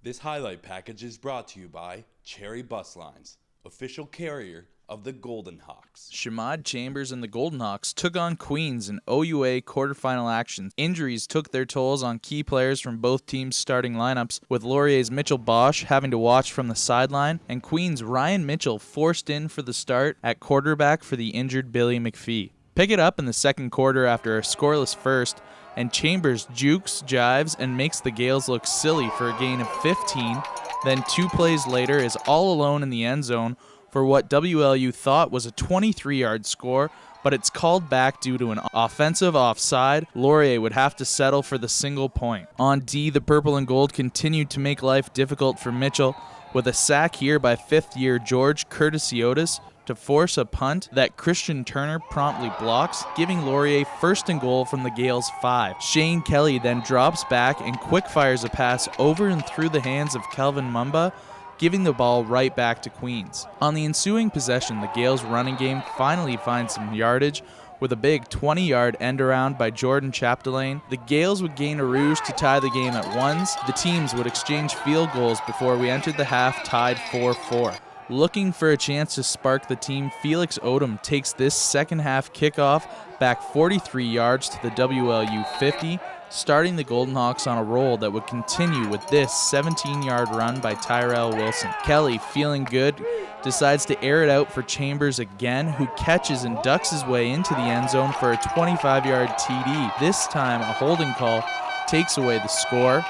This highlight package is brought to you by Cherry Bus Lines, official carrier of the Golden Hawks. Shamad Chambers and the Golden Hawks took on Queens in OUA quarterfinal action. Injuries took their tolls on key players from both teams' starting lineups, with Laurier's Mitchell Bosch having to watch from the sideline, and Queens' Ryan Mitchell forced in for the start at quarterback for the injured Billy McPhee. Pick it up in the second quarter after a scoreless first, and Chambers jukes, jives, and makes the Gales look silly for a gain of 15. Then 2 plays later is all alone in the end zone for what WLU thought was a 23-yard score, but it's called back due to an offensive offside. Laurier would have to settle for the single point. On D, the purple and gold continued to make life difficult for Mitchell, with a sack here by fifth-year George Curtisiotis to force a punt that Christian Turner promptly blocks, giving Laurier first and goal from the Gales' 5. Shane Kelly then drops back and quick fires a pass over and through the hands of Kelvin Mumba, giving the ball right back to Queens. On the ensuing possession, the Gales' running game finally finds some yardage with a big 20-yard end-around by Jordan Chapdelaine. The Gales would gain a rouge to tie the game at ones. The teams would exchange field goals before we entered the half tied 4-4. Looking for a chance to spark the team, Felix Odom takes this second-half kickoff back 43 yards to the WLU 50, starting the Golden Hawks on a roll that would continue with this 17-yard run by Tyrell Wilson. Kelly, feeling good, decides to air it out for Chambers again, who catches and ducks his way into the end zone for a 25-yard TD. This time, a holding call takes away the score.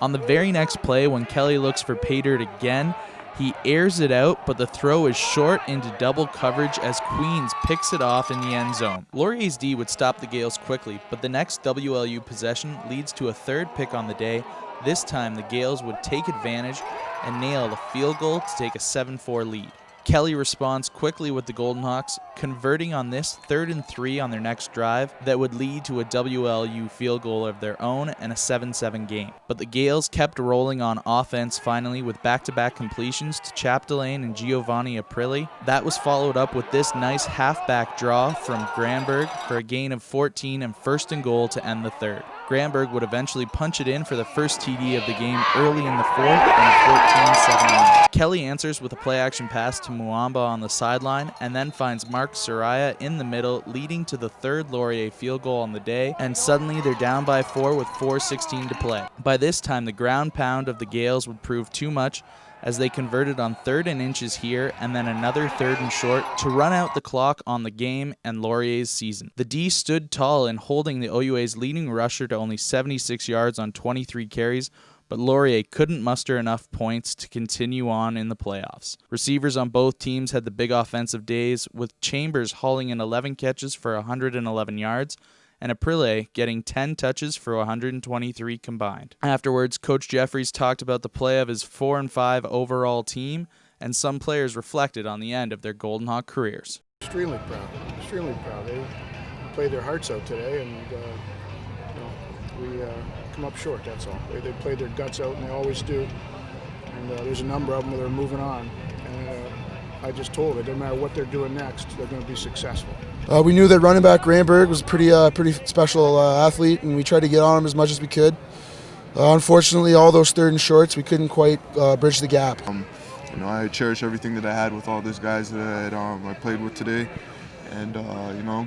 On the very next play, when Kelly looks for pay dirt again, he airs it out, but the throw is short into double coverage as Queens picks it off in the end zone. Laurier's D would stop the Gales quickly, but the next WLU possession leads to a third pick on the day. This time, the Gales would take advantage and nail the field goal to take a 7-4 lead. Kelly responds quickly with the Golden Hawks, converting on this 3rd and 3 on their next drive that would lead to a WLU field goal of their own and a 7-7 game. But the Gales kept rolling on offense finally with back-to-back completions to Chapdelaine and Giovanni Aprilli. That was followed up with this nice halfback draw from Granberg for a gain of 14 and first and goal to end the third. Granberg would eventually punch it in for the first TD of the game early in the fourth and a 14-7 lead. Kelly answers with a play-action pass to Muamba on the sideline and then finds Mark Soraya in the middle, leading to the third Laurier field goal on the day, and suddenly they're down by 4 with 4:16 to play. By this time, the ground pound of the Gales would prove too much as they converted on 3rd and inches here and then another 3rd and short to run out the clock on the game and Laurier's season. The D stood tall in holding the OUA's leading rusher to only 76 yards on 23 carries, but Laurier couldn't muster enough points to continue on in the playoffs. Receivers on both teams had the big offensive days, with Chambers hauling in 11 catches for 111 yards, and Aprile getting 10 touches for 123 combined. Afterwards, Coach Jeffries talked about the play of his 4-5 overall team, and some players reflected on the end of their Golden Hawk careers. Extremely proud, extremely proud. They played their hearts out today, and we come up short, that's all. They played their guts out, and they always do. And there's a number of them that are moving on. And I just told them, it doesn't matter what they're doing next, they're going to be successful. We knew that running back Granberg was a pretty special athlete, and we tried to get on him as much as we could. Unfortunately, all those 3rd and shorts, we couldn't quite bridge the gap. I cherish everything that I had with all these guys that I played with today. And,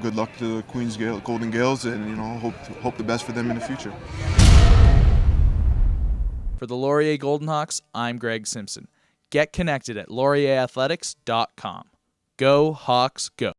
good luck to the Queens Golden Gales, and, hope the best for them in the future. For the Laurier Golden Hawks, I'm Greg Simpson. Get connected at laurierathletics.com. Go Hawks, go!